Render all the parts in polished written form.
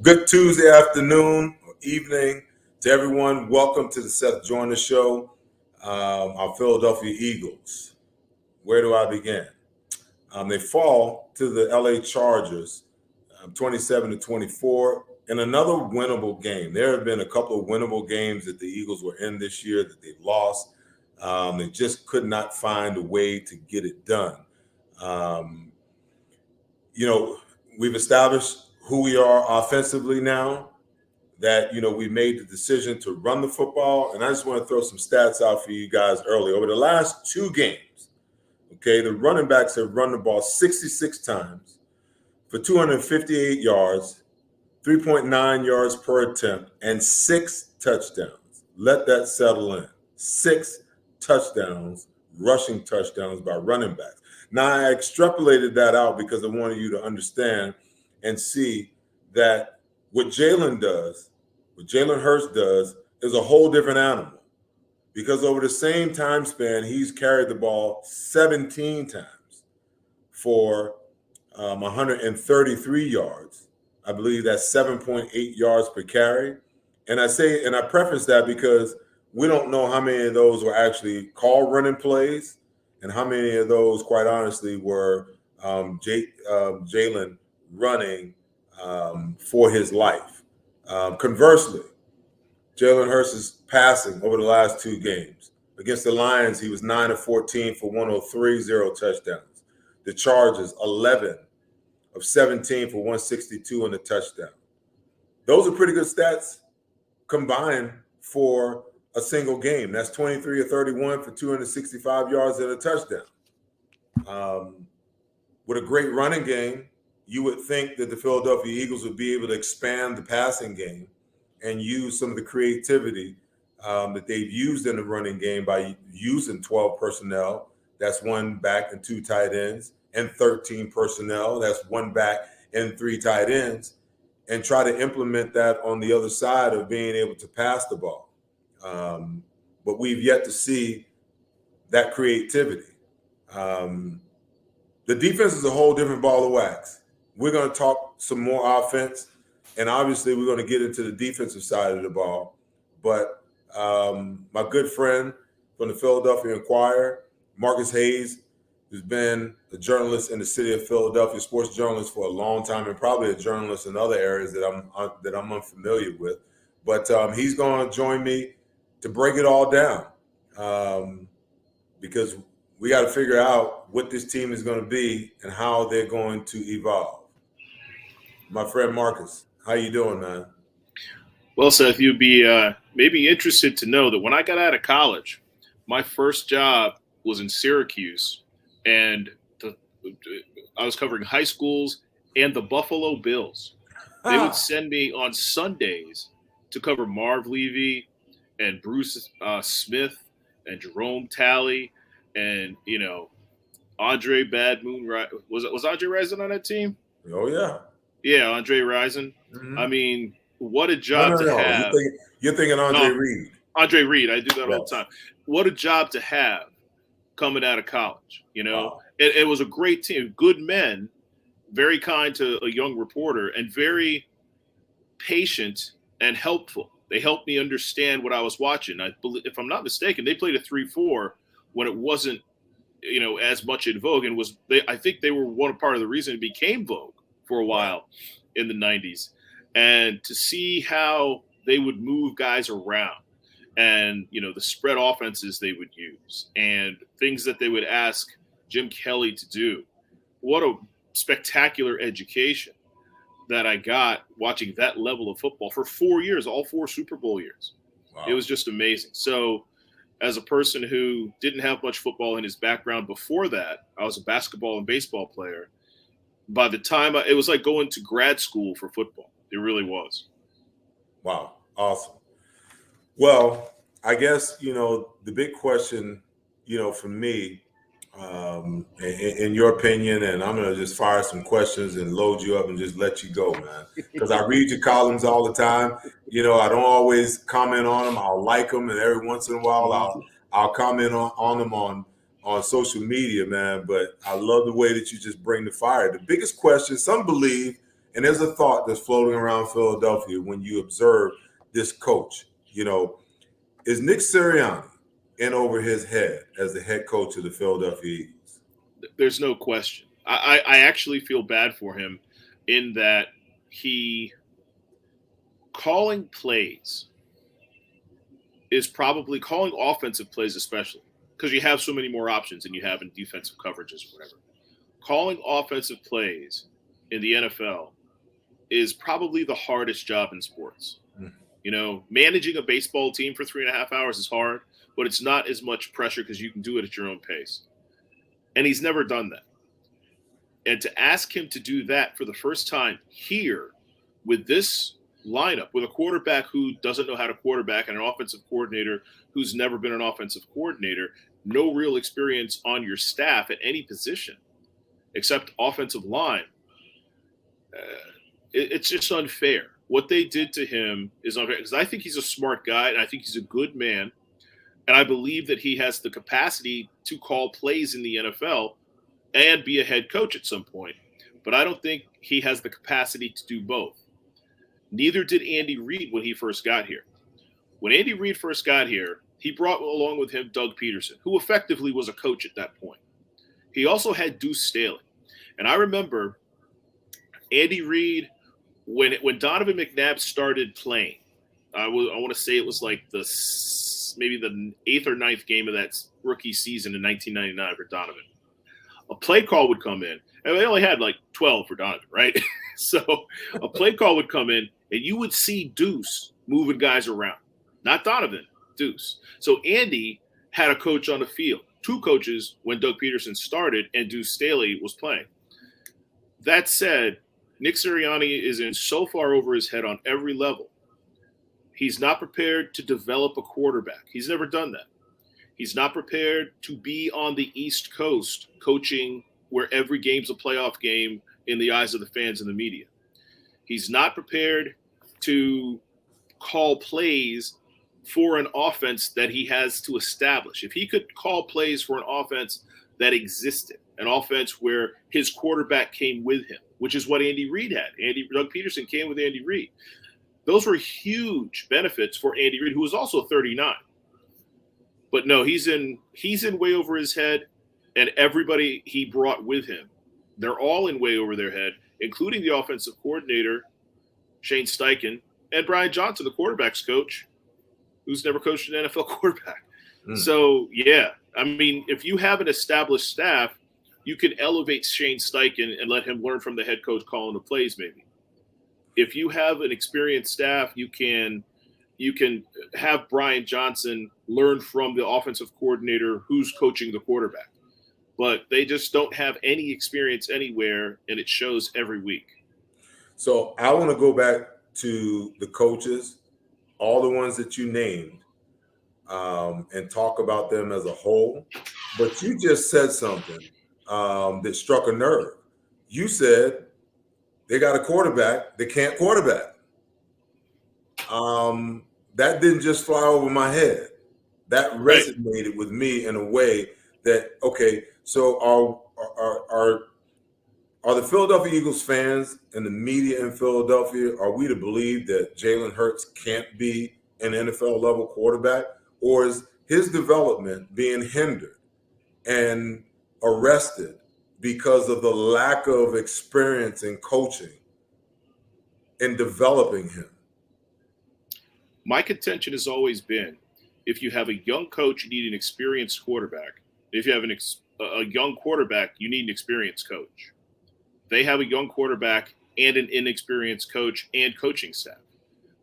Good Tuesday afternoon or evening to everyone. Welcome to the Seth Joyner Show. Our Philadelphia Eagles. Where do I begin? They fall to the LA Chargers, 27-24, in another winnable game. There have been a couple of winnable games that the Eagles were in this year that they lost. They just could not find a way to get it done. We've established who we are offensively now, that, we made the decision to run the football. And I just want to throw some stats out for you guys early. Over the last two games, the running backs have run the ball 66 times for 258 yards, 3.9 yards per attempt, and 6 touchdowns. Let that settle in. 6 touchdowns, rushing touchdowns by running backs. Now, I extrapolated that out because I wanted you to understand and see that what Jalen Hurts does is a whole different animal, because over the same time span, he's carried the ball 17 times for 133 yards. I believe that's 7.8 yards per carry. And I preface that because we don't know how many of those were actually called running plays and how many of those, quite honestly, were Jalen running for his life. Conversely, Jalen Hurts is passing over the last two games. Against the Lions, he was 9 of 14 for 103, 0 touchdowns. The Chargers, 11 of 17 for 162 and a touchdown. Those are pretty good stats combined for a single game. That's 23 of 31 for 265 yards and a touchdown. With a great running game, you would think that the Philadelphia Eagles would be able to expand the passing game and use some of the creativity that they've used in the running game by using 12 personnel. That's 1 back and 2 tight ends, and 13 personnel. That's 1 back and 3 tight ends, and try to implement that on the other side of being able to pass the ball. But we've yet to see that creativity. The defense is a whole different ball of wax. We're going to talk some more offense, and obviously we're going to get into the defensive side of the ball. But my good friend from the Philadelphia Inquirer, Marcus Hayes, who's been a journalist in the city of Philadelphia, sports journalist for a long time, and probably a journalist in other areas that I'm unfamiliar with. But he's going to join me to break it all down, because we got to figure out what this team is going to be and how they're going to evolve. My friend Marcus, how you doing, man? Well, Seth, you'd be maybe interested to know that when I got out of college, my first job was in Syracuse, and I was covering high schools and the Buffalo Bills. They would send me on Sundays to cover Marv Levy and Bruce Smith and Jerome Talley and, Andre Bad Moon. Was Andre Rison on that team? Oh, yeah. Yeah, Andre Rison. Mm-hmm. I mean, what a job to have. You're thinking Andre Reed. Andre Reed. I do that all the time. What a job to have coming out of college. Wow. It was a great team. Good men, very kind to a young reporter, and very patient and helpful. They helped me understand what I was watching. I believe, if I'm not mistaken, they played a 3-4 when it wasn't, as much in vogue, and I think they were one part of the reason it became vogue for a while in the 90s. And to see how they would move guys around and, the spread offenses they would use and things that they would ask Jim Kelly to do. What a spectacular education that I got watching that level of football for 4 years, all 4 Super Bowl years. Wow. It was just amazing. So as a person who didn't have much football in his background before that, I was a basketball and baseball player. By the time it was like going to grad school for football. It really was. Wow. Awesome. Well, I guess, the big question, for me, in your opinion, and I'm going to just fire some questions and load you up and just let you go, man. Because I read your columns all the time. I don't always comment on them. I'll like them, and every once in a while I'll comment on them on social media, man. But I love the way that you just bring the fire. The biggest question, some believe And there's a thought that's floating around Philadelphia when you observe this coach. Is Nick Sirianni in over his head as the head coach of the Philadelphia Eagles? There's no question. I actually feel bad for him in that he calling plays is probably calling offensive plays, especially because you have so many more options than you have in defensive coverages or whatever. Calling offensive plays in the NFL is probably the hardest job in sports. Managing a baseball team for 3.5 hours is hard, but it's not as much pressure because you can do it at your own pace. And he's never done that. And to ask him to do that for the first time here with this lineup, with a quarterback who doesn't know how to quarterback and an offensive coordinator who's never been an offensive coordinator, no real experience on your staff at any position except offensive line, it's just unfair. What they did to him is unfair because I think he's a smart guy and I think he's a good man. And I believe that he has the capacity to call plays in the NFL and be a head coach at some point. But I don't think he has the capacity to do both. Neither did Andy Reid when he first got here. When Andy Reid first got here, he brought along with him Doug Peterson, who effectively was a coach at that point. He also had Deuce Staley. And I remember Andy Reid, when Donovan McNabb started playing, I want to say it was like maybe the 8th or 9th game of that rookie season in 1999 for Donovan. A play call would come in, and they only had like 12 for Donovan, right? So a play call would come in, and you would see Deuce moving guys around. Not Donovan, Deuce. So Andy had a coach on the field, 2 coaches when Doug Peterson started and Deuce Staley was playing. That said, Nick Sirianni is in so far over his head on every level. He's not prepared to develop a quarterback. He's never done that. He's not prepared to be on the East Coast coaching where every game's a playoff game in the eyes of the fans and the media. He's not prepared to call plays for an offense that he has to establish. If he could call plays for an offense that existed, an offense where his quarterback came with him, which is what Andy Reid had. Doug Peterson came with Andy Reid. Those were huge benefits for Andy Reid, who was also 39. But no, he's in way over his head, and everybody he brought with him, they're all in way over their head, including the offensive coordinator, Shane Steichen, and Brian Johnson, the quarterback's coach, who's never coached an NFL quarterback. So, yeah, I mean, if you have an established staff, you can elevate Shane Steichen and let him learn from the head coach calling the plays maybe. If you have an experienced staff, you can have Brian Johnson learn from the offensive coordinator who's coaching the quarterback. But they just don't have any experience anywhere, and it shows every week. So I want to go back to the coaches, all the ones that you named, and talk about them as a whole. But you just said something that struck a nerve. You said they got a quarterback that can't quarterback. That didn't just fly over my head. That resonated with me in a way that, okay, so are the Philadelphia Eagles fans and the media in Philadelphia, are we to believe that Jalen Hurts can't be an NFL level quarterback? Or is his development being hindered and arrested because of the lack of experience in coaching and developing him? My contention has always been, if you have a young coach, you need an experienced quarterback. If you have a young quarterback, you need an experienced coach. They have a young quarterback and an inexperienced coach and coaching staff.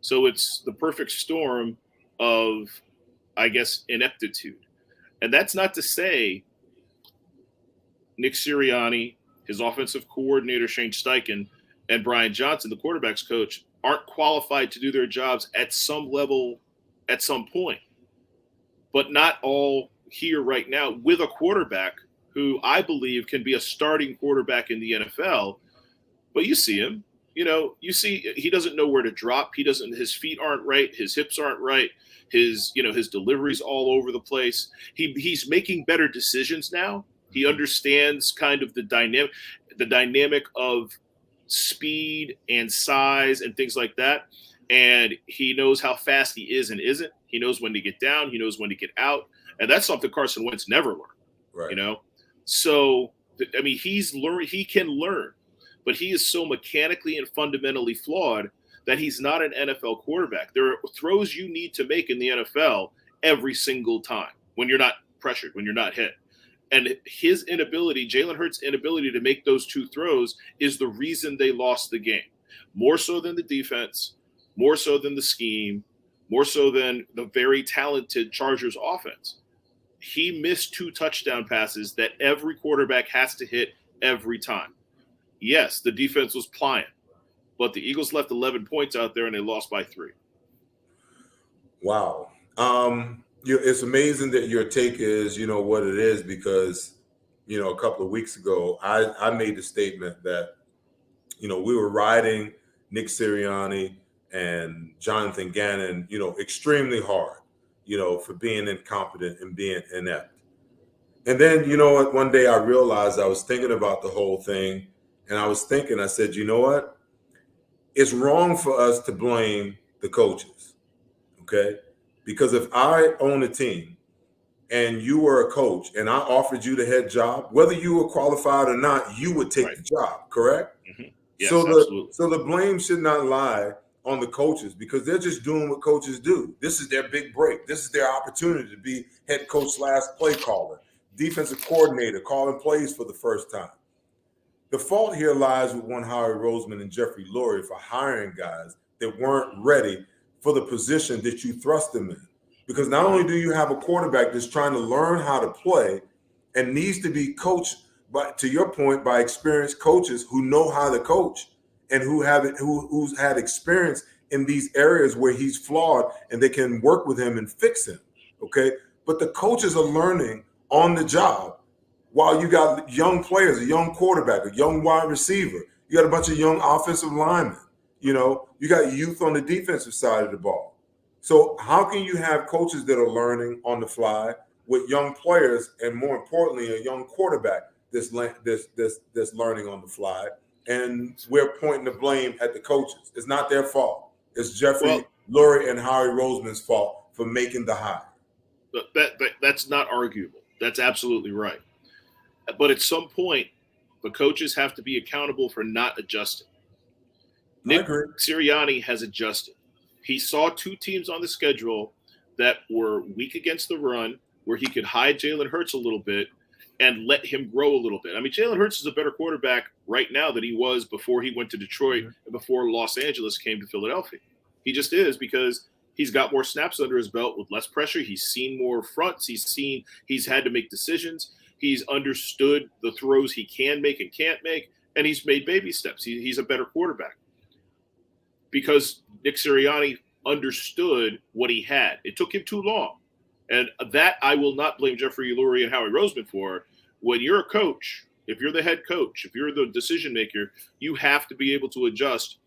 So it's the perfect storm of, I guess, ineptitude. And that's not to say Nick Sirianni, his offensive coordinator, Shane Steichen, and Brian Johnson, the quarterback's coach, aren't qualified to do their jobs at some level at some point. But not all here right now with a quarterback who I believe can be a starting quarterback in the NFL. But you see him, you see he doesn't know where to drop. His feet aren't right. His hips aren't right. His delivery's all over the place. He's making better decisions now. He understands kind of the dynamic of speed and size and things like that. And he knows how fast he is and isn't. He knows when to get down. He knows when to get out. And that's something Carson Wentz never learned, Right. So, I mean, he can learn, but he is so mechanically and fundamentally flawed that he's not an NFL quarterback. There are throws you need to make in the NFL every single time when you're not pressured, when you're not hit. And his inability, Jalen Hurts' inability to make those two throws is the reason they lost the game. More so than the defense, more so than the scheme, more so than the very talented Chargers offense. He missed 2 touchdown passes that every quarterback has to hit every time. Yes, the defense was pliant, but the Eagles left 11 points out there and they lost by 3. Wow. It's amazing that your take is, what it is, because, a couple of weeks ago, I made the statement that, we were riding Nick Sirianni and Jonathan Gannon, extremely hard, for being incompetent and being inept. And then, one day I realized I was thinking about the whole thing, and I said, you know what? It's wrong for us to blame the coaches, okay? Because if I own a team and you were a coach and I offered you the head job, whether you were qualified or not, you would take Right. the job, correct? Mm-hmm. Yes, absolutely. So the blame should not lie on the coaches, because they're just doing what coaches do. This is their big break. This is their opportunity to be head coach / play caller, defensive coordinator, calling plays for the first time. The fault here lies with one Howie Roseman and Jeffrey Lurie for hiring guys that weren't ready for the position that you thrust them in. Because not only do you have a quarterback that's trying to learn how to play and needs to be coached, but to your point, by experienced coaches who know how to coach and who's had experience in these areas where he's flawed, and they can work with him and fix him. Okay. But the coaches are learning on the job while you got young players, a young quarterback, a young wide receiver. You got a bunch of young offensive linemen. You got youth on the defensive side of the ball. So how can you have coaches that are learning on the fly with young players, and more importantly, a young quarterback that's learning on the fly, and we're pointing the blame at the coaches? It's not their fault. It's Jeffrey Lurie and Howie Roseman's fault for making the hire. That's not arguable. That's absolutely right. But at some point, the coaches have to be accountable for not adjusting. Nick Sirianni has adjusted. He saw 2 teams on the schedule that were weak against the run, where he could hide Jalen Hurts a little bit and let him grow a little bit. I mean, Jalen Hurts is a better quarterback right now than he was before he went to Detroit and before Los Angeles came to Philadelphia. He just is, because he's got more snaps under his belt with less pressure. He's seen more fronts. He's had to make decisions. He's understood the throws he can make and can't make, and he's made baby steps. He's a better quarterback because Nick Sirianni understood what he had. It took him too long. And that I will not blame Jeffrey Lurie and Howie Roseman for. When you're a coach, if you're the head coach, if you're the decision maker, you have to be able to adjust,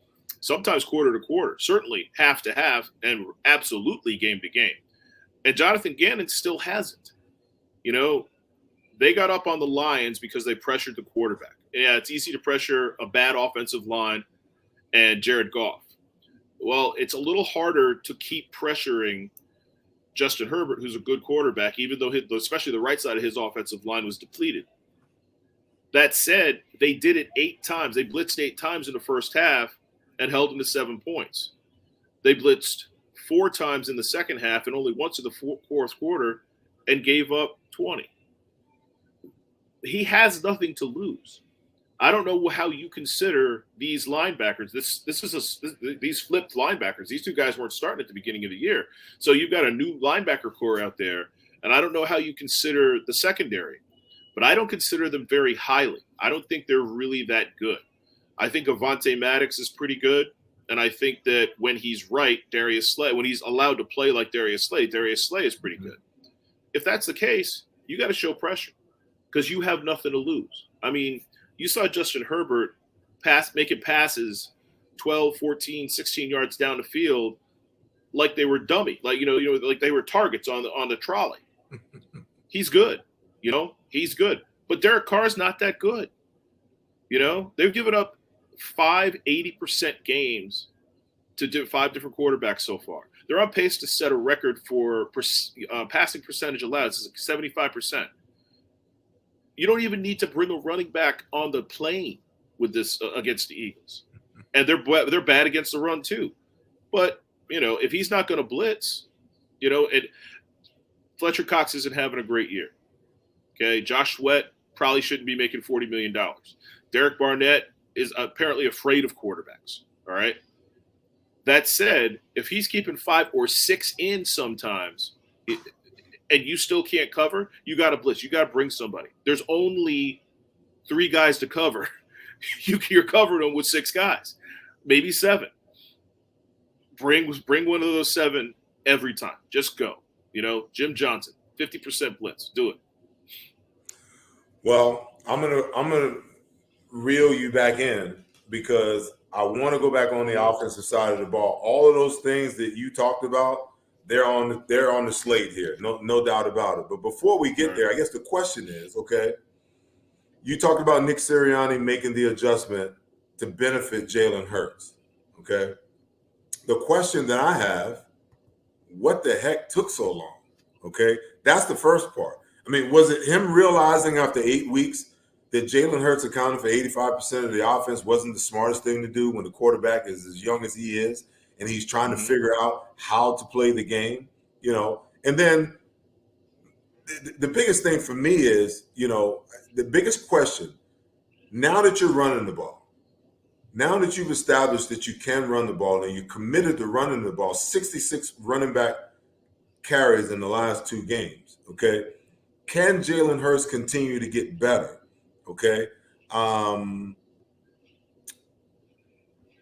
sometimes quarter to quarter, certainly half to half, and absolutely game to game. And Jonathan Gannon still hasn't. They got up on the Lions because they pressured the quarterback. Yeah, it's easy to pressure a bad offensive line and Jared Goff. Well, it's a little harder to keep pressuring Justin Herbert, who's a good quarterback, even though especially the right side of his offensive line was depleted. That said, they did it 8 times. They blitzed 8 times in the first half and held them to 7 points. They blitzed 4 times in the second half and only once in the fourth quarter and gave up 20. He has nothing to lose. I don't know how you consider these linebackers. These flipped linebackers. These 2 guys weren't starting at the beginning of the year. So you've got a new linebacker core out there, and I don't know how you consider the secondary, but I don't consider them very highly. I don't think they're really that good. I think Avonte Maddox is pretty good, and I think that when he's right, Darius Slay, when he's allowed to play like Darius Slay is pretty good. If that's the case, you got to show pressure because you have nothing to lose. I mean, you saw Justin Herbert making passes 12, 14, 16 yards down the field like they were dummy, like like they were targets on the trolley. He's good, he's good. But Derek Carr's not that good. They've given up 5 80% games to do 5 different quarterbacks so far. They're on pace to set a record for passing percentage allowed. It's 75%. You don't even need to bring a running back on the plane with this against the Eagles, and they're bad against the run too. But if he's not going to blitz, Fletcher Cox isn't having a great year. Okay, Josh Sweat probably shouldn't be making $40 million. Derek Barnett is apparently afraid of quarterbacks. All right. That said, if he's keeping 5 or 6 in sometimes, and you still can't cover, you got to blitz. You got to bring somebody. There's only 3 guys to cover. You're covering them with 6 guys, maybe 7. Bring one of those 7 every time. Just go. Jim Johnson, 50% blitz. Do it. Well, I'm gonna reel you back in because I want to go back on the offensive side of the ball. All of those things that you talked about, they're on the slate here, no doubt about it. But before we get there, I guess the question is, okay, you talked about Nick Sirianni making the adjustment to benefit Jalen Hurts, okay? The question that I have, what the heck took so long, okay? That's the first part. I mean, was it him realizing after 8 weeks that Jalen Hurts accounting for 85% of the offense wasn't the smartest thing to do when the quarterback is as young as he is and he's trying to figure out how to play the game, And then the biggest thing for me is, the biggest question, now that you're running the ball, now that you've established that you can run the ball and you're committed to running the ball, 66 running back carries in the last 2 games, okay? Can Jalen Hurts continue to get better? Okay. And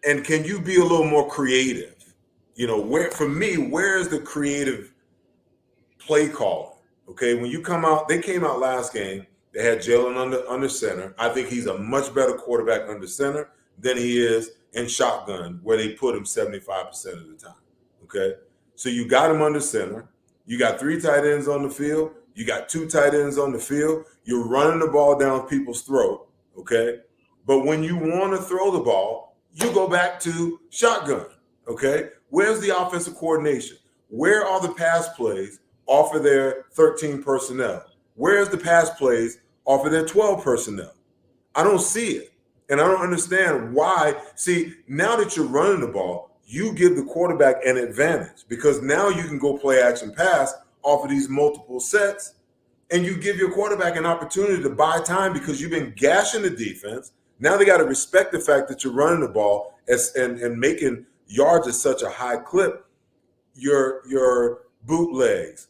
can you be a little more creative? Where's the creative play calling? Okay. When you come out, they came out last game, they had Jalen under center. I think he's a much better quarterback under center than he is in shotgun, where they put him 75% of the time. Okay. So you got him under center. You got 3 tight ends on the field. You got 2 tight ends on the field. You're running the ball down people's throat, okay? But when you want to throw the ball, you go back to shotgun, okay? Where's the offensive coordination? Where are the pass plays off of their 13 personnel? Where's the pass plays off of their 12 personnel? I don't see it. And I don't understand why. See, now that you're running the ball, you give the quarterback an advantage because now you can go play action pass off of these multiple sets, and you give your quarterback an opportunity to buy time because you've been gashing the defense. Now they got to respect the fact that you're running the ball and making yards at such a high clip. Your bootlegs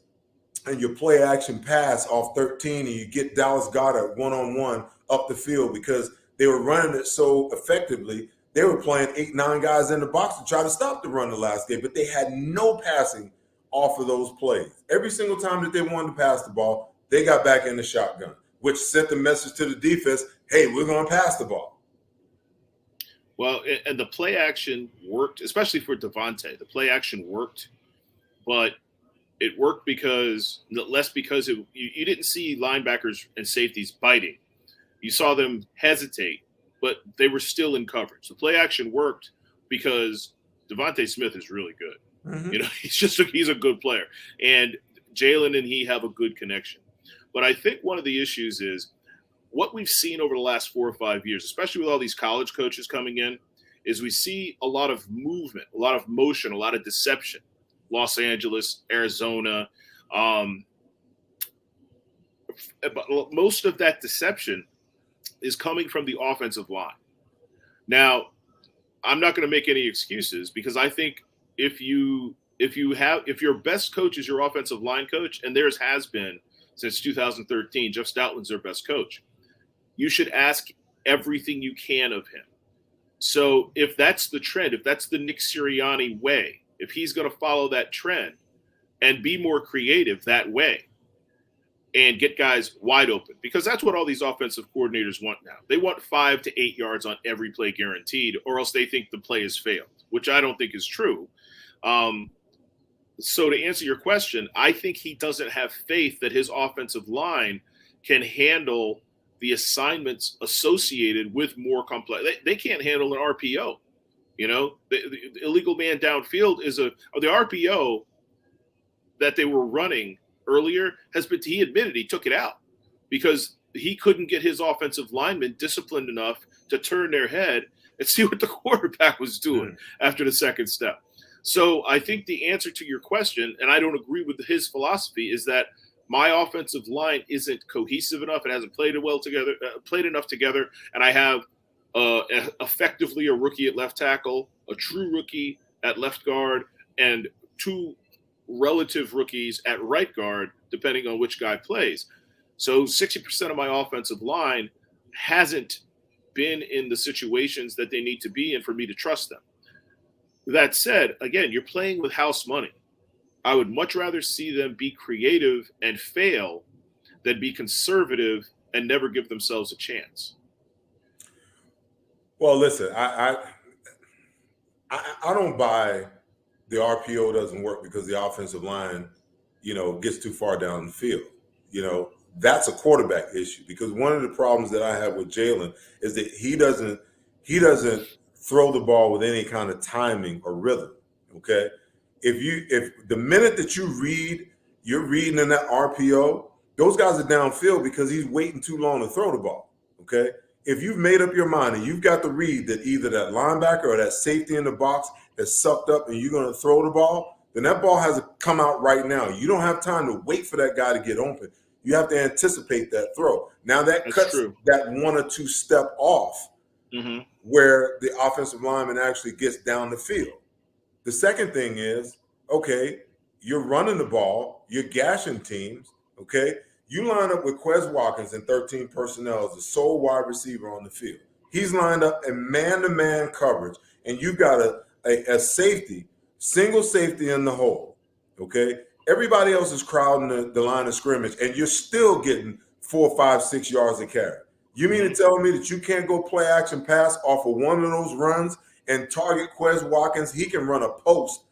and your play action pass off 13, and you get Dallas Goedert one-on-one up the field because they were running it so effectively. They were playing 8-9 guys in the box to try to stop the run the last game, but they had no passing off of those plays. Every single time that they wanted to pass the ball, they got back in the shotgun, which sent the message to the defense, hey, we're going to pass the ball. Well, and the play action worked, especially for Devontae. The play action worked, but it worked because you didn't see linebackers and safeties biting. You saw them hesitate, but they were still in coverage. The play action worked because Devontae Smith is really good. Mm-hmm. He's a good player, and Jalen and he have a good connection. But I think one of the issues is what we've seen over the last 4 or 5 years, especially with all these college coaches coming in, is we see a lot of movement, a lot of motion, a lot of deception. Los Angeles, Arizona. But most of that deception is coming from the offensive line. Now, I'm not going to make any excuses because I think if your best coach is your offensive line coach, and theirs has been since 2013, Jeff Stoutland's their best coach, you should ask everything you can of him. So if that's the trend, if that's the Nick Sirianni way, if he's going to follow that trend and be more creative that way and get guys wide open, because that's what all these offensive coordinators want now. They want 5 to 8 yards on every play guaranteed, or else they think the play has failed, which I don't think is true. So to answer your question, I think he doesn't have faith that his offensive line can handle the assignments associated with more complex. They can't handle an RPO. The illegal man downfield is the RPO that they were running earlier he admitted he took it out because he couldn't get his offensive linemen disciplined enough to turn their head and see what the quarterback was doing after the second step. So I think the answer to your question, and I don't agree with his philosophy, is that my offensive line isn't cohesive enough. It hasn't played enough together. And I have effectively a rookie at left tackle, a true rookie at left guard, and two relative rookies at right guard, depending on which guy plays. So 60% of my offensive line hasn't been in the situations that they need to be in for me to trust them. That said, again, you're playing with house money. I would much rather see them be creative and fail than be conservative and never give themselves a chance. Well, listen, I don't buy the RPO doesn't work because the offensive line, gets too far down the field. That's a quarterback issue, because one of the problems that I have with Jalen is that he doesn't throw the ball with any kind of timing or rhythm. Okay. If the minute that you're reading in that RPO, those guys are downfield because he's waiting too long to throw the ball. Okay. If you've made up your mind and you've got the read that either that linebacker or that safety in the box is sucked up and you're going to throw the ball, then that ball has to come out right now. You don't have time to wait for that guy to get open. You have to anticipate that throw. Now that cuts that one or two step off where the offensive lineman actually gets down the field. The second thing is, okay, you're running the ball, you're gashing teams, okay? You line up with Quez Watkins in 13 personnel as the sole wide receiver on the field. He's lined up in man-to-man coverage, and you've got a safety, single safety in the hole, okay? Everybody else is crowding the line of scrimmage, and you're still getting 4, 5, 6 yards of carry. You mean to tell me that you can't go play action pass off of one of those runs and target Quez Watkins? He can run a post,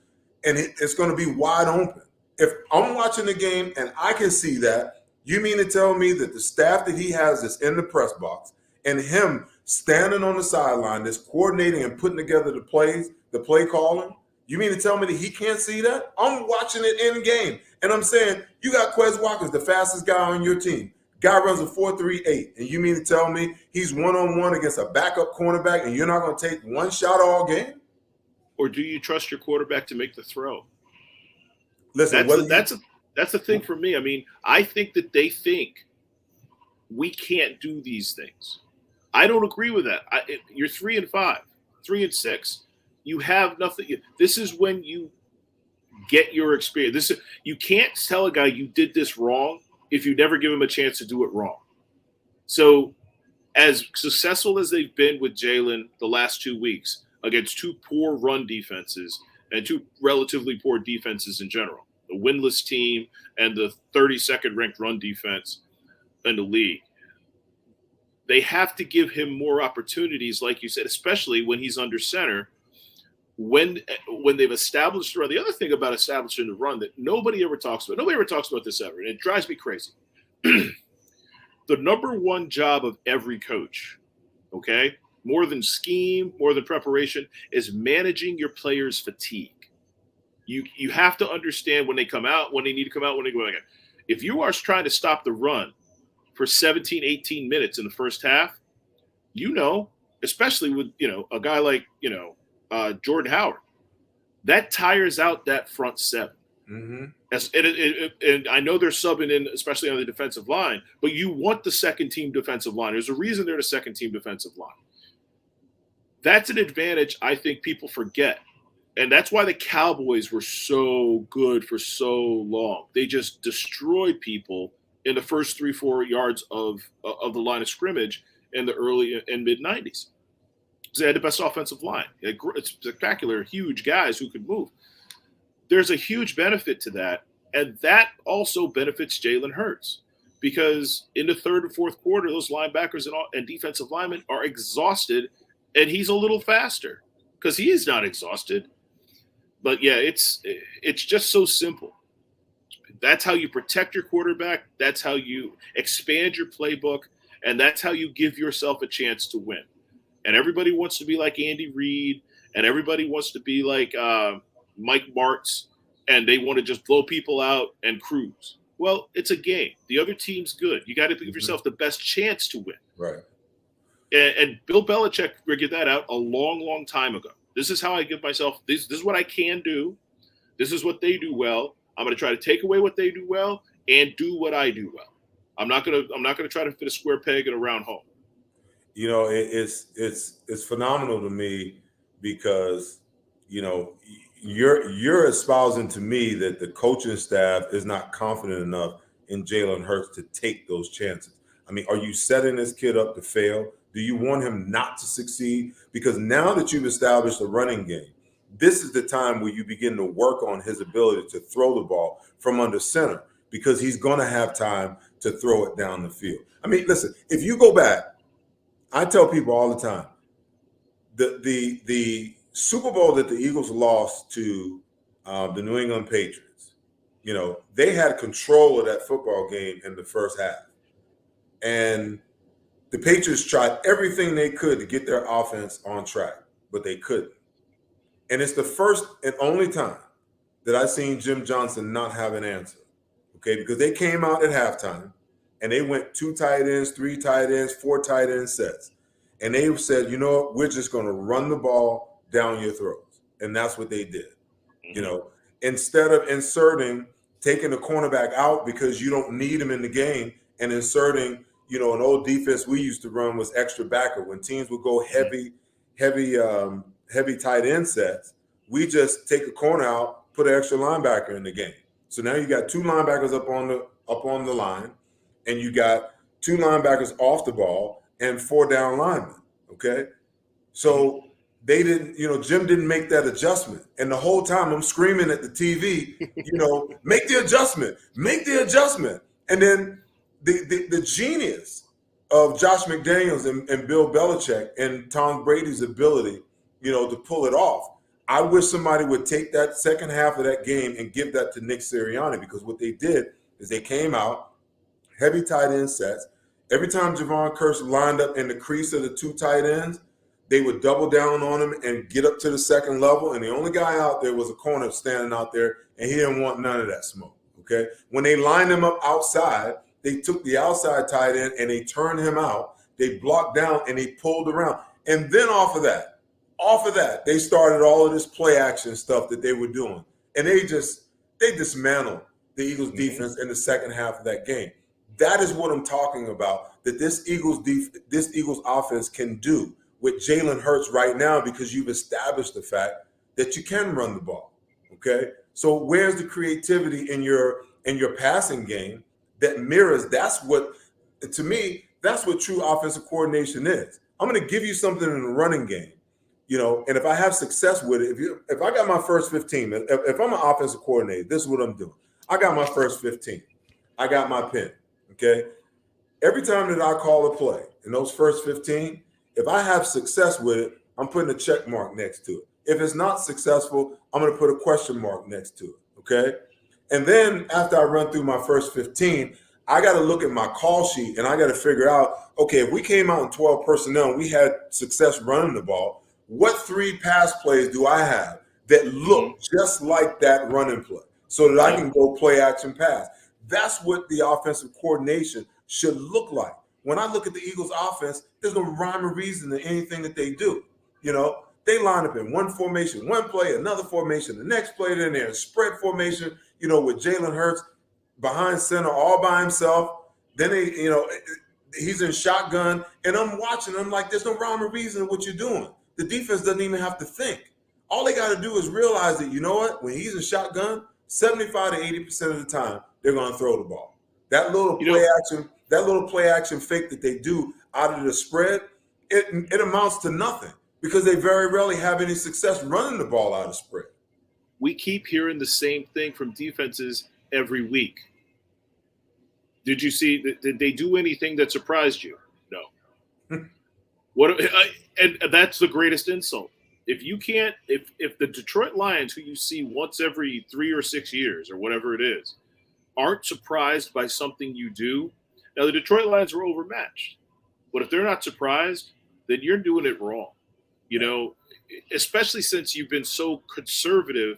and it's going to be wide open. If I'm watching the game and I can see that, you mean to tell me that the staff that he has that's in the press box and him standing on the sideline that's coordinating and putting together the plays, the play calling, you mean to tell me that he can't see that? I'm watching it in game, and I'm saying, you got Quez Watkins, the fastest guy on your team. Guy runs a 4.38, and you mean to tell me he's one-on-one against a backup cornerback and you're not going to take one shot all game? Or do you trust your quarterback to make the throw? Listen, that's the thing for me. I mean, I think that they think we can't do these things. I don't agree with that. You're 3-5, 3-6. You have nothing. This is when you get your experience. You can't tell a guy you did this wrong if you never give him a chance to do it wrong. So as successful as they've been with Jalen the last 2 weeks against two poor run defenses and two relatively poor defenses in general, the winless team and the 32nd ranked run defense in the league, they have to give him more opportunities, like you said, especially when he's under center. When they've established the run, the other thing about establishing the run that nobody ever talks about this ever, and it drives me crazy. The number one job of every coach, okay, more than scheme, more than preparation, is managing your players' fatigue. You have to understand when they come out, when they need to come out, when they go back in. If you are trying to stop the run for 17, 18 minutes in the first half, especially with, a guy like, Jordan Howard, that tires out that front seven. Mm-hmm. And I know they're subbing in, especially on the defensive line, but you want the second team defensive line. There's a reason they're the second team defensive line. That's an advantage I think people forget. And that's why the Cowboys were so good for so long. They just destroyed people in the first 3-4 yards of the line of scrimmage in the early and mid 90s. They had the best offensive line. It's spectacular, huge guys who could move. There's a huge benefit to that, and that also benefits Jalen Hurts because in the third and fourth quarter, those linebackers and defensive linemen are exhausted, and he's a little faster because he is not exhausted. But, yeah, it's just so simple. That's how you protect your quarterback. That's how you expand your playbook. And that's how you give yourself a chance to win. And everybody wants to be like Andy Reid, and everybody wants to be like Mike Martz, and they want to just blow people out and cruise. Well, it's a game. The other team's good. You got to give yourself the best chance to win. Right. And Bill Belichick figured that out a long, long time ago. This is how I give myself, this is what I can do. This is what they do well. I'm going to try to take away what they do well and do what I do well. I'm not going to try to fit a square peg in a round hole. You know, it's phenomenal to me because, you know, you're espousing to me that the coaching staff is not confident enough in Jalen Hurts to take those chances. I mean, are you setting this kid up to fail? Do you want him not to succeed? Because now that you've established a running game, this is the time where you begin to work on his ability to throw the ball from under center, because he's going to have time to throw it down the field. I mean, listen, if you go back, I tell people all the time, the Super Bowl that the Eagles lost to the New England Patriots, you know, they had control of that football game in the first half. And the Patriots tried everything they could to get their offense on track, but they couldn't. And it's the first and only time that I've seen Jim Johnson not have an answer, okay? Because they came out at halftime and they went 2 tight ends, 3 tight ends, 4 tight end sets. And they said, you know what, we're just going to run the ball down your throats. And that's what they did. You know, instead of taking the cornerback out because you don't need him in the game, and inserting, you know, an old defense we used to run was extra backer. When teams would go heavy tight end sets, we just take a corner out, put an extra linebacker in the game. So now you got 2 linebackers up on the line, and you got 2 linebackers off the ball and 4 down linemen. Okay, so they didn't, you know, Jim didn't make that adjustment, and the whole time I'm screaming at the TV, you know, make the adjustment, and then the genius of Josh McDaniels and Bill Belichick and Tom Brady's ability, you know, to pull it off. I wish somebody would take that second half of that game and give that to Nick Sirianni, because what they did is they came out, heavy tight end sets. Every time Javon Kearse lined up in the crease of the 2 tight ends, they would double down on him and get up to the second level. And the only guy out there was a corner standing out there, and he didn't want none of that smoke, okay? When they lined him up outside, they took the outside tight end and they turned him out. They blocked down and they pulled around. And then off of that, they started all of this play action stuff that they were doing. And they dismantled the Eagles defense in the second half of that game. That is what I'm talking about, that this Eagles offense can do with Jalen Hurts right now, because you've established the fact that you can run the ball. Okay. So where's the creativity in your passing game that mirrors? That's what, to me, that's what true offensive coordination is. I'm going to give you something in the running game, you know, and if I have success with it, if I got my first 15, if I'm an offensive coordinator, this is what I'm doing. I got my first 15. I got my pen. Okay. Every time that I call a play in those first 15, if I have success with it, I'm putting a check mark next to it. If it's not successful, I'm going to put a question mark next to it. Okay. And then after I run through my first 15, I got to look at my call sheet and I got to figure out, okay, if we came out in 12 personnel and we had success running the ball, what 3 pass plays do I have that look just like that running play so that I can go play action pass? That's what the offensive coordination should look like. When I look at the Eagles offense, there's no rhyme or reason to anything that they do. You know, they line up in one formation, one play, another formation, the next play, then they're in spread formation, you know, with Jalen Hurts behind center all by himself. Then they, you know, he's in shotgun, and I'm watching. I'm like, there's no rhyme or reason to what you're doing. The defense doesn't even have to think. All they got to do is realize that, you know what, when he's in shotgun, 75 to 80% of the time, they're going to throw the ball. That little play action fake that they do out of the spread, it amounts to nothing, because they very rarely have any success running the ball out of spread. We keep hearing the same thing from defenses every week. Did you see? Did they do anything that surprised you? No. And that's the greatest insult. If you can't, if the Detroit Lions, who you see once every 3 or 6 years or whatever it is, aren't surprised by something you do. Now, the Detroit Lions were overmatched. But if they're not surprised, then you're doing it wrong. You know, especially since you've been so conservative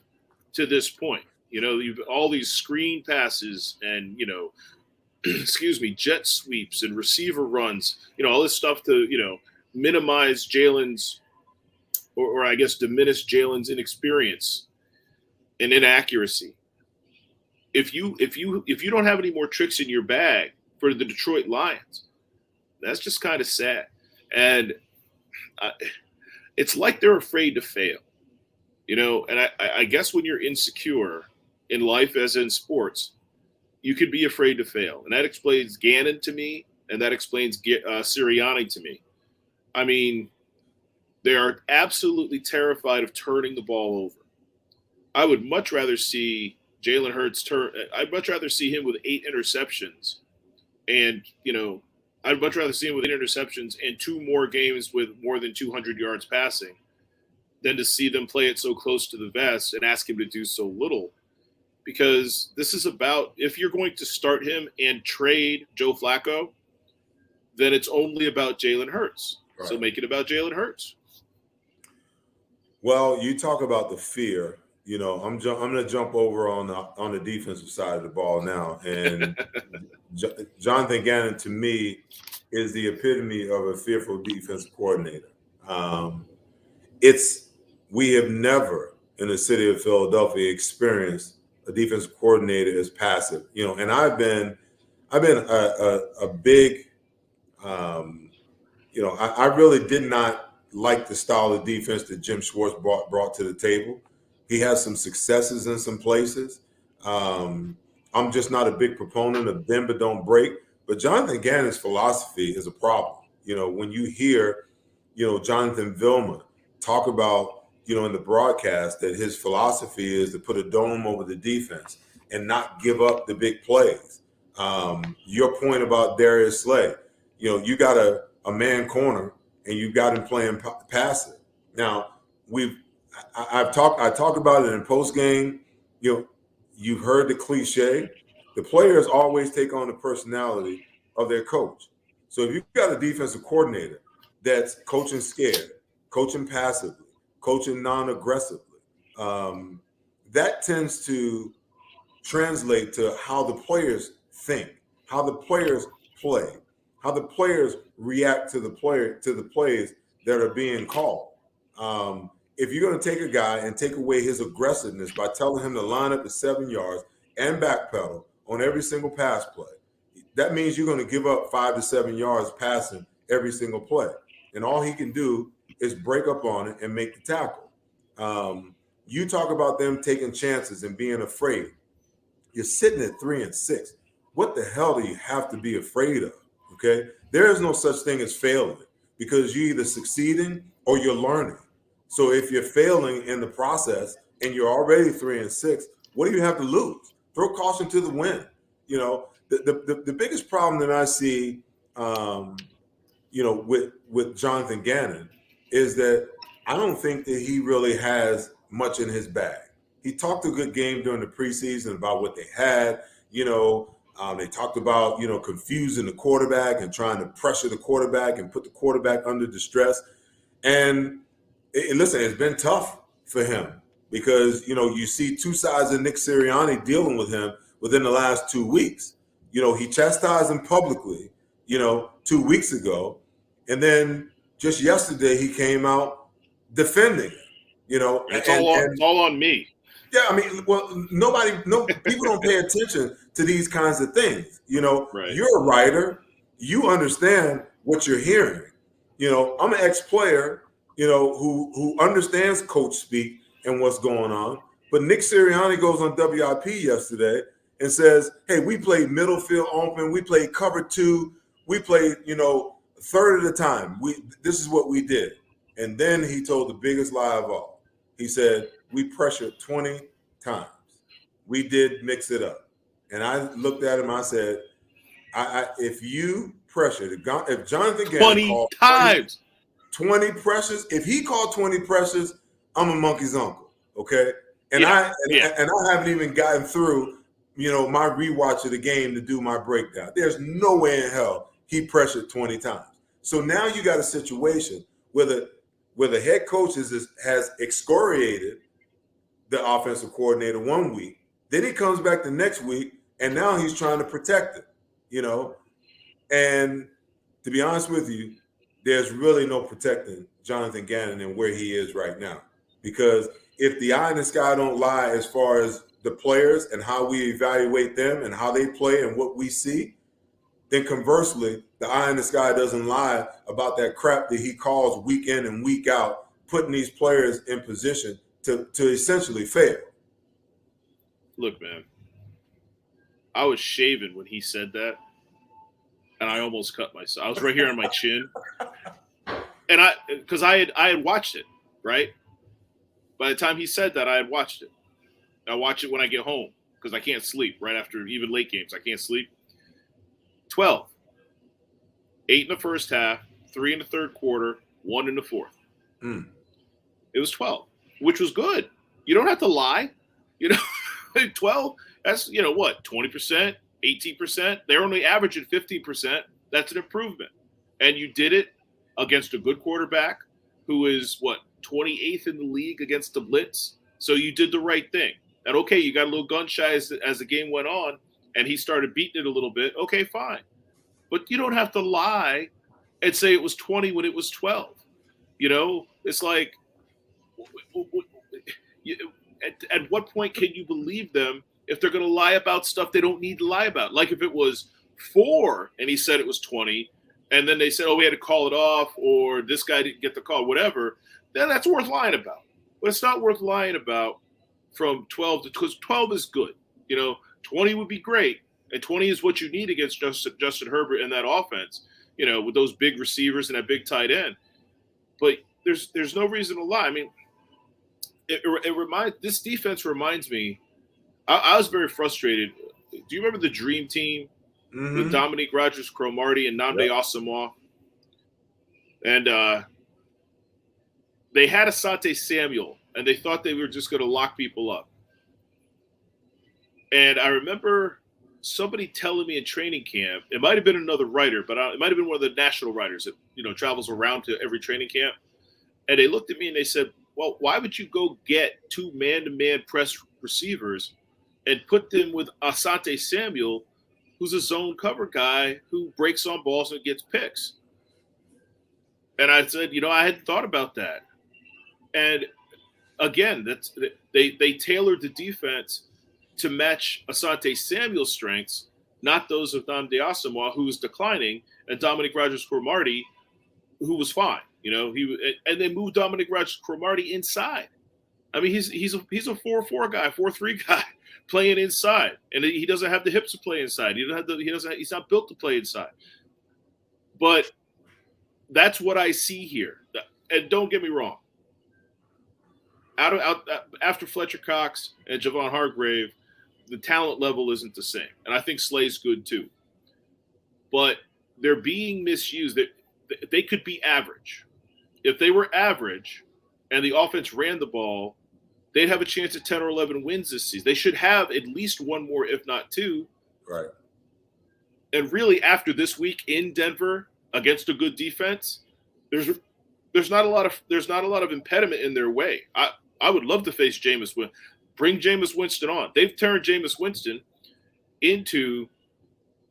to this point. You know, you've all these screen passes and, excuse me, jet sweeps and receiver runs, all this stuff to, minimize Jalen's or I guess diminish Jalen's inexperience and inaccuracy. If you don't have any more tricks in your bag for the Detroit Lions, that's just kind of sad. And it's like they're afraid to fail, and I guess when you're insecure in life as in sports, you could be afraid to fail. And that explains Gannon to me, and that explains Sirianni to me. I mean, they are absolutely terrified of turning the ball over. I would much rather see Jalen Hurts I'd much rather see him with 8 interceptions. And, I'd much rather see him with 8 interceptions and 2 more games with more than 200 yards passing than to see them play it so close to the vest and ask him to do so little. Because this is about, if you're going to start him and trade Joe Flacco, then it's only about Jalen Hurts. Right. So make it about Jalen Hurts. Well, you talk about the fear. I'm going to jump over on the defensive side of the ball now. And Jonathan Gannon, to me, is the epitome of a fearful defensive coordinator. We have never in the city of Philadelphia experienced a defensive coordinator as passive. And I've been a big, I really did not like the style of defense that Jim Schwartz brought to the table. He has some successes in some places. I'm just not a big proponent of bend but don't break. But Jonathan Gannon's philosophy is a problem. When you hear, Jonathan Vilma talk about, in the broadcast that his philosophy is to put a dome over the defense and not give up the big plays. Your point about Darius Slay, you got a man corner and you got him playing passive. Now, I talked about it in post game. You've heard the cliche. The players always take on the personality of their coach. So if you've got a defensive coordinator that's coaching scared, coaching passively, coaching non-aggressively, that tends to translate to how the players think, how the players play, how the players react to the plays that are being called. If you're going to take a guy and take away his aggressiveness by telling him to line up at 7 yards and backpedal on every single pass play, that means you're going to give up 5 to 7 yards passing every single play. And all he can do is break up on it and make the tackle. You talk about them taking chances and being afraid. You're sitting at 3-6. What the hell do you have to be afraid of? Okay, there is no such thing as failing because you're either succeeding or you're learning. So if you're failing in the process and you're already 3-6, what do you have to lose? Throw caution to the wind. The biggest problem that I see, with Jonathan Gannon is that I don't think that he really has much in his bag. He talked a good game during the preseason about what they had. They talked about, confusing the quarterback and trying to pressure the quarterback and put the quarterback under distress. And listen, it's been tough for him because, you see 2 sides of Nick Sirianni dealing with him within the last 2 weeks. He chastised him publicly, 2 weeks ago. And then just yesterday he came out defending him, It's all on me. Yeah, I mean, well, people don't pay attention to these kinds of things. Right. You're a writer. You understand what you're hearing. I'm an ex-player, who understands coach speak and what's going on. But Nick Sirianni goes on WIP yesterday and says, hey, we played middle field open. We played cover 2. We played, third at a time. This is what we did. And then he told the biggest lie of all. He said, we pressured 20 times. We did mix it up. And I looked at him, I said, if you pressured, if Jonathan Gannon 20 times. 20 pressures, if he called 20 pressures, I'm a monkey's uncle, okay? And Yeah. I haven't even gotten through, my rewatch of the game to do my breakdown. There's no way in hell he pressured 20 times. So now you got a situation where the head coach has excoriated the offensive coordinator one week. Then he comes back the next week, and now he's trying to protect it, And to be honest with you, there's really no protecting Jonathan Gannon and where he is right now. Because if the eye in the sky don't lie as far as the players and how we evaluate them and how they play and what we see, then conversely, the eye in the sky doesn't lie about that crap that he calls week in and week out, putting these players in position to essentially fail. Look, man, I was shaving when he said that, and I almost cut myself. I was right here on my chin, and because I had watched it, right? By the time he said that, I had watched it. I watch it when I get home because I can't sleep right after even late games. I can't sleep. 12. 8 in the first half, 3 in the third quarter, 1 in the fourth. It was 12, which was good. You don't have to lie. 12, that's, what, 20%, 18%? They're only averaging 15%. That's an improvement. And you did it against a good quarterback who is, 28th in the league against the blitz. So you did the right thing. And, okay, you got a little gun shy as the game went on, and he started beating it a little bit. Okay, fine. But you don't have to lie and say it was 20 when it was 12. It's like, at what point can you believe them if they're going to lie about stuff they don't need to lie about? Like if it was 4 and he said it was 20, and then they said, we had to call it off, or this guy didn't get the call, whatever, then that's worth lying about. But it's not worth lying about from 12 because 12 is good. 20 would be great, and 20 is what you need against Justin Herbert and that offense, with those big receivers and that big tight end. But there's no reason to lie. I mean, this defense reminds me. I was very frustrated. Do you remember the Dream Team with Dominique Rodgers-Cromartie and Nnamdi Asomugha? And they had Asante Samuel, and they thought they were just going to lock people up. And I remember somebody telling me in training camp, it might have been another writer, but it might have been one of the national writers that travels around to every training camp. And they looked at me and they said, well, why would you go get 2 man-to-man press receivers and put them with Asante Samuel, who's a zone cover guy who breaks on balls and gets picks? And I said, I hadn't thought about that. And again, they tailored the defense to match Asante Samuel's strengths, not those of Nnamdi Asomugha, who was declining, and Dominique Rodgers-Cromartie, who was fine. And they moved Dominique Rodgers-Cromartie inside. I mean, he's a 4-4 guy, 4-3 guy playing inside, and he doesn't have the hips to play inside. He's not built to play inside. But that's what I see here. And don't get me wrong. After Fletcher Cox and Javon Hargrave, the talent level isn't the same, and I think Slay's good too. But they're being misused. They could be average. If they were average and the offense ran the ball, they'd have a chance at 10 or 11 wins this season. They should have at least one more, if not 2. Right. And really, after this week in Denver against a good defense, there's not a lot of impediment in their way. I would love to face Jameis Winston. Bring Jameis Winston on. They've turned Jameis Winston into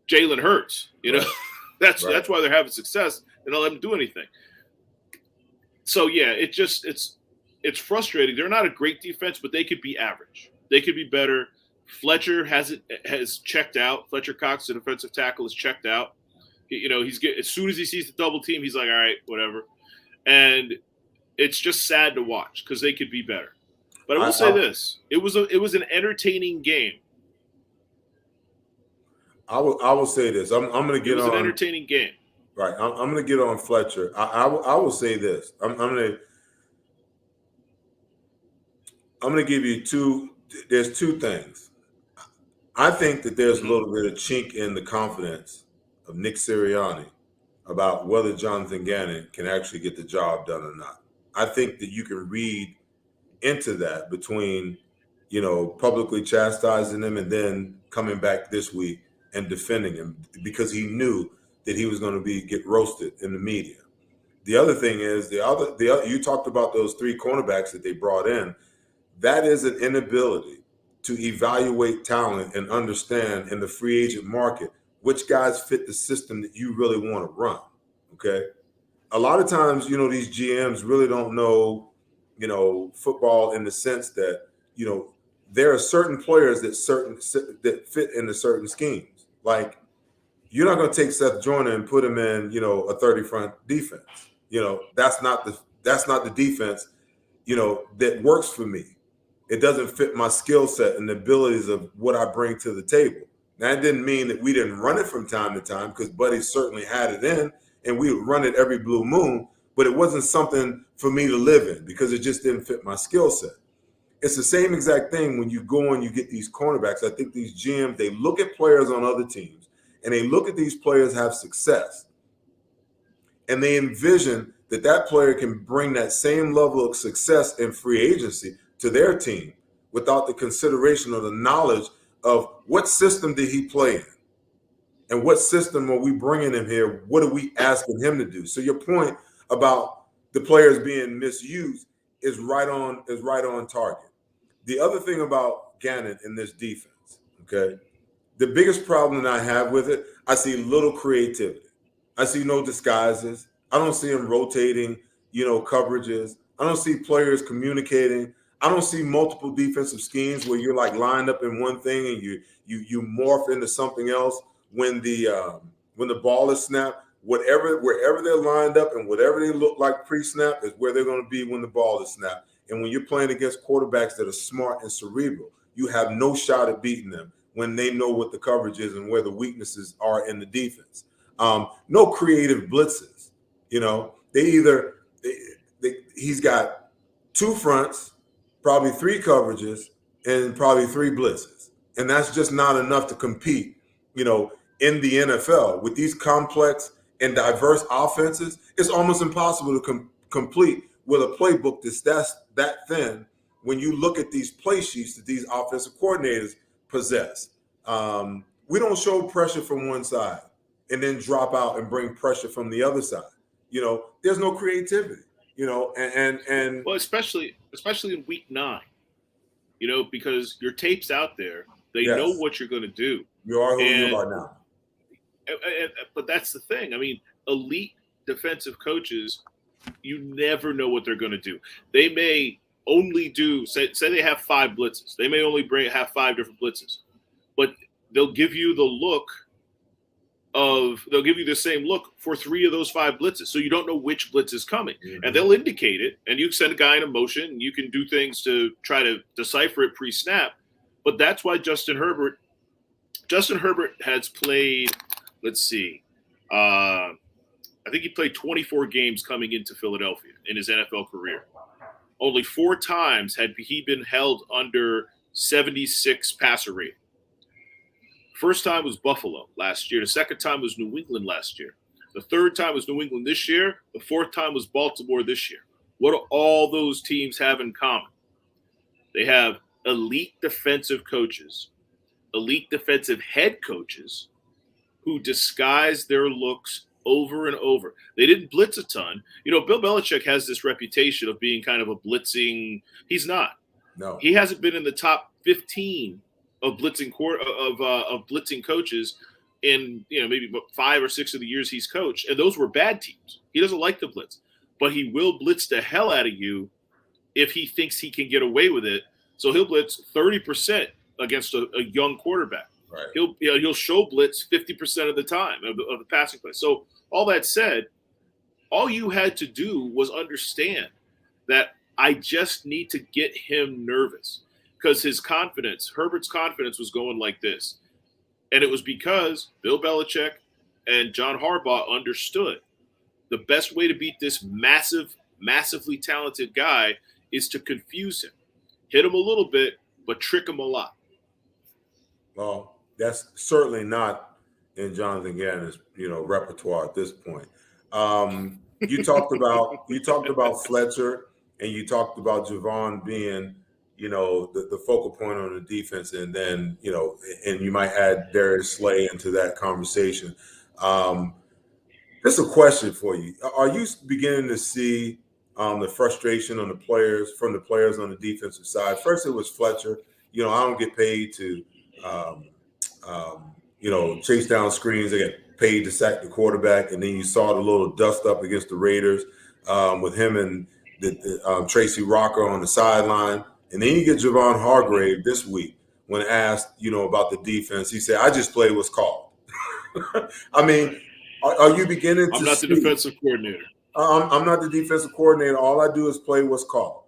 Jalen Hurts. Right. That's why they're having success. They don't let them do anything. So yeah, it's frustrating. They're not a great defense, but they could be average. They could be better. Fletcher has checked out. Fletcher Cox, the defensive tackle, is checked out. As soon as he sees the double team, he's like, all right, whatever. And it's just sad to watch because they could be better. But I will say this: it was an entertaining game. I will say this. I'm going to get on. It was an entertaining game. Right. I'm going to get on Fletcher. I will say this. I'm going to give you two. There's 2 things. I think that there's a little bit of chink in the confidence of Nick Sirianni about whether Jonathan Gannon can actually get the job done or not. I think that you can read into that between, publicly chastising him and then coming back this week and defending him because he knew that he was going to get roasted in the media. The other thing is the other you talked about those 3 cornerbacks that they brought in. That is an inability to evaluate talent and understand in the free agent market which guys fit the system that you really want to run. Okay. A lot of times, these GMs really don't know, football in the sense that, there are certain players that fit into certain schemes. Like, you're not going to take Seth Joyner and put him in, a 30 front defense. That's not the defense, that works for me. It doesn't fit my skill set and the abilities of what I bring to the table. Now, that didn't mean that we didn't run it from time to time, because Buddy certainly had it in, and we would run it every blue moon, but it wasn't something for me to live in because it just didn't fit my skill set. It's the same exact thing when you go and you get these cornerbacks. I think these GMs, they look at players on other teams, and they look at these players have success, and they envision that player can bring that same level of success in free agency to their team without the consideration or the knowledge of what system did he play in and what system are we bringing him here? What are we asking him to do? So your point about the players being misused is right on target. The other thing about Gannon in this defense, okay, the biggest problem that I have with it, I see little creativity. I see no disguises. I don't see him rotating, coverages. I don't see players communicating. I don't see multiple defensive schemes where you're like lined up in one thing and you morph into something else when the ball is snapped. Wherever they're lined up and whatever they look like pre-snap is where they're going to be when the ball is snapped. And when you're playing against quarterbacks that are smart and cerebral, you have no shot at beating them when they know what the coverage is and where the weaknesses are in the defense. No creative blitzes. He's got 2 fronts, probably 3 coverages, and probably 3 blitzes. And that's just not enough to compete, in the NFL. With these complex and diverse offenses, it's almost impossible to complete with a playbook that's that thin when you look at these play sheets that these offensive coordinators possess. We don't show pressure from one side and then drop out and bring pressure from the other side. There's no creativity, and well, especially in week 9, because your tape's out there. They know what you're going to do. You are who you are now. But that's the thing. I mean, elite defensive coaches, you never know what they're going to do. They may only do, say they have 5 blitzes. They may only have 5 different blitzes, but they'll give you they'll give you the same look for 3 of those 5 blitzes. So you don't know which blitz is coming. Mm-hmm. And they'll indicate it, and you send a guy in a motion, and you can do things to try to decipher it pre-snap. But that's why Justin Herbert has played, let's see, I think he played 24 games coming into Philadelphia in his NFL career. Only 4 times had he been held under 76 passer rating. First time was Buffalo last year. The second time was New England last year. The third time was New England this year. The fourth time was Baltimore this year. What do all those teams have in common? They have elite defensive coaches, elite defensive head coaches who disguise their looks over and over. They didn't blitz a ton. Bill Belichick has this reputation of being kind of a blitzing. He's not. No. He hasn't been in the top 15 of blitzing blitzing coaches in maybe 5 or 6 of the years he's coached, and those were bad teams. He doesn't like to blitz, but he will blitz the hell out of you if he thinks he can get away with it. So he'll blitz 30% against a young quarterback. Right. He'll show blitz 50% of the time of the passing play. So all that said, all you had to do was understand that I just need to get him nervous. Because Herbert's confidence was going like this. And it was because Bill Belichick and John Harbaugh understood the best way to beat this massively talented guy is to confuse him. Hit him a little bit, but trick him a lot. Well, that's certainly not in Jonathan Gannon's, repertoire at this point. You talked about Fletcher, and you talked about Javon being the focal point on the defense, and then, and you might add Darius Slay into that conversation. Just a question for you. Are you beginning to see the frustration on the players from the players on the defensive side? First, it was Fletcher. I don't get paid to, chase down screens. I get paid to sack the quarterback. And then you saw the little dust up against the Raiders with him and Tracy Rocker on the sideline. And then you get Javon Hargrave this week when asked, about the defense. He said, "I just played what's called." I mean, are you beginning to I'm not see? the defensive coordinator. I'm not the defensive coordinator. All I do is play what's called.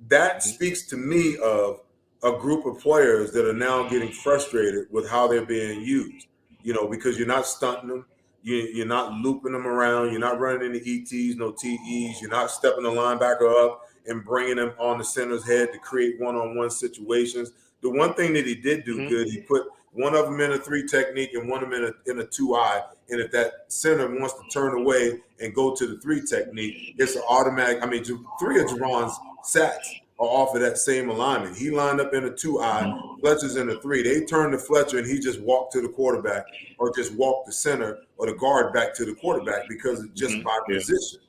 That speaks to me of a group of players that are now getting frustrated with how they're being used. Because you're not stunting them, you're not looping them around, you're not running any ETs, no TEs, you're not stepping the linebacker up and bringing them on the center's head to create one-on-one situations. The one thing that he did do good, he put one of them in a 3 technique and one of them in a 2-eye. And if that center wants to turn away and go to the 3 technique, it's an automatic. 3 of Javon's sacks are off of that same alignment. He lined up in a 2-eye, Fletcher's in a 3. They turned to Fletcher and he just walked to the quarterback or just walked the center or the guard back to the quarterback because it's just by position.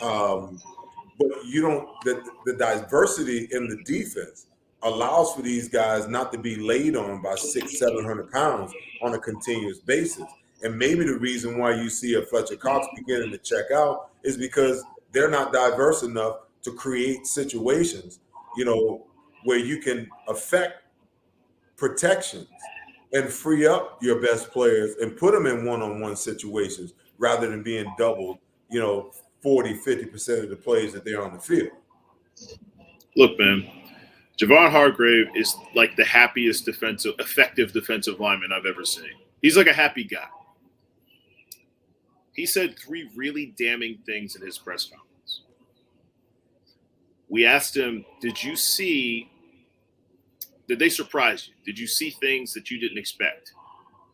But the diversity in the defense allows for these guys not to be laid on by 600-700 pounds on a continuous basis. And maybe the reason why you see a Fletcher Cox beginning to check out is because they're not diverse enough to create situations, where you can affect protections and free up your best players and put them in one-on-one situations rather than being doubled, 40-50% of the plays that they're on the field. Look, man, Javon Hargrave is like the happiest effective defensive lineman I've ever seen. He's like a happy guy. He said 3 really damning things in his press conference. We asked him, did they surprise you? Did you see things that you didn't expect?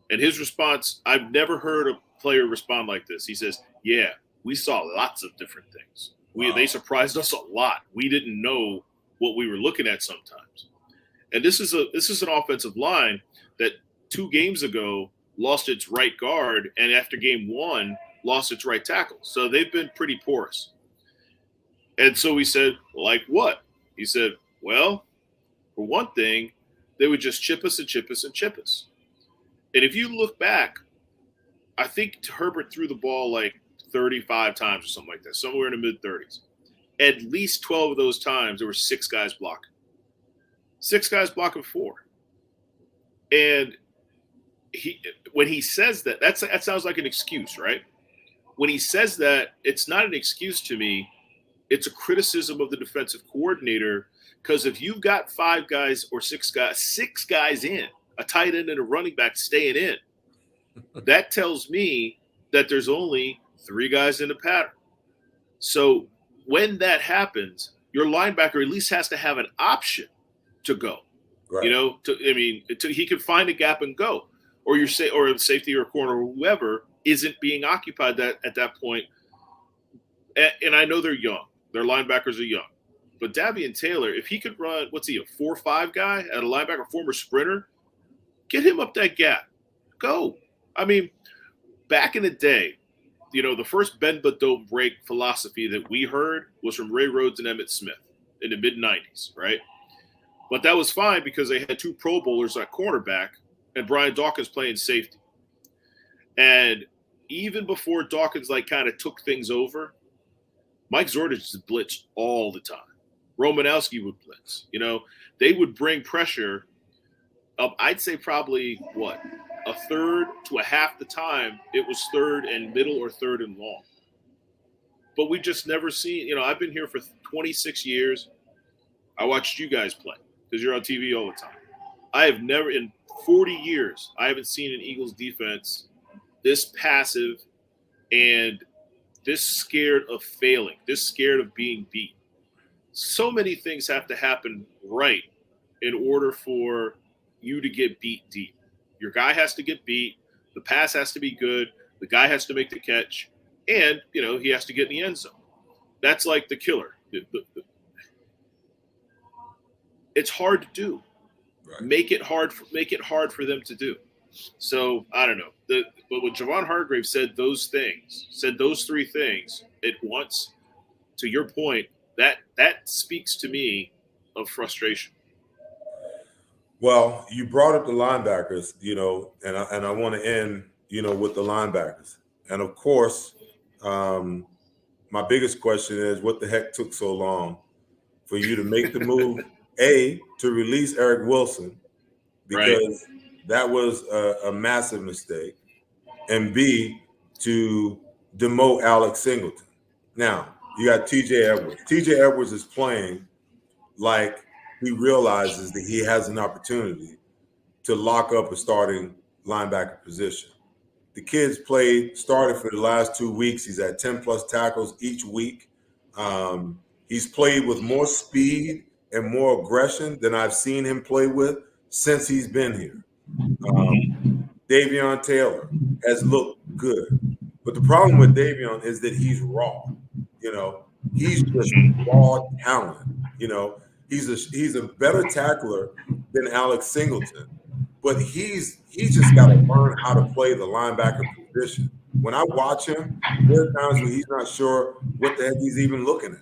And his response, I've never heard a player respond like this. He says, yeah, we saw lots of different things. They surprised us a lot. We didn't know what we were looking at sometimes. And this is an offensive line that 2 games ago lost its right guard, and after game 1 lost its right tackle. So they've been pretty porous. And so we said, like what? He said, well, for one thing, they would just chip us and chip us and chip us. And if you look back, I think Herbert threw the ball like 35 times or something like that, somewhere in the mid-30s. At least 12 of those times, there were 6 guys blocking. 6 guys blocking 4. And when he says that sounds like an excuse, right? When he says that, it's not an excuse to me. It's a criticism of the defensive coordinator, because if you've got 5 guys or 6 guys in, a tight end and a running back staying in, that tells me that there's only 3 guys in the pattern. So when that happens, your linebacker at least has to have an option to go. Right. He can find a gap and go, or a safety or a corner or whoever isn't being occupied at that point. And I know they're young. Their linebackers are young. But Davion Taylor, if he could run, what's he, a 4.5 guy at a linebacker, former sprinter, get him up that gap. Go. Back in the day, the first bend but don't break philosophy that we heard was from Ray Rhodes and Emmitt Smith in the mid-90s, right? But that was fine because they had 2 Pro Bowlers at cornerback and Brian Dawkins playing safety. And even before Dawkins kind of took things over, Mike Zordich just blitzed all the time. Romanowski would blitz. They would bring pressure up, I'd say probably, a third to a half the time it was 3rd and middle or 3rd and long. But we just never seen, I've been here for 26 years. I watched you guys play because you're on TV all the time. I have never, in 40 years, I haven't seen an Eagles defense this passive and this scared of failing, this scared of being beat. So many things have to happen right in order for you to get beat deep. Your guy has to get beat. The pass has to be good. The guy has to make the catch. And, he has to get in the end zone. That's like the killer. It's hard to do. Right. Make it hard for them to do. So I don't know. But when Javon Hargrave said those three things at once, to your point, that speaks to me of frustration. Well, you brought up the linebackers, and I want to end, with the linebackers. And of course, my biggest question is what the heck took so long for you to make the move, A, to release Eric Wilson, Right. because that was a massive mistake, and B, to demote Alex Singleton. Now, you got TJ Edwards. TJ Edwards is playing like he realizes that he has an opportunity to lock up a starting linebacker position. The kid's started for the last 2 weeks. He's at 10 plus tackles each week. He's played with more speed and more aggression than I've seen him play with since he's been here. Davion Taylor has looked good. But the problem with Davion is that he's raw. He's just raw talent. He's a better tackler than Alex Singleton, but he's just got to learn how to play the linebacker position. When I watch him, there are times when he's not sure what the heck he's even looking at.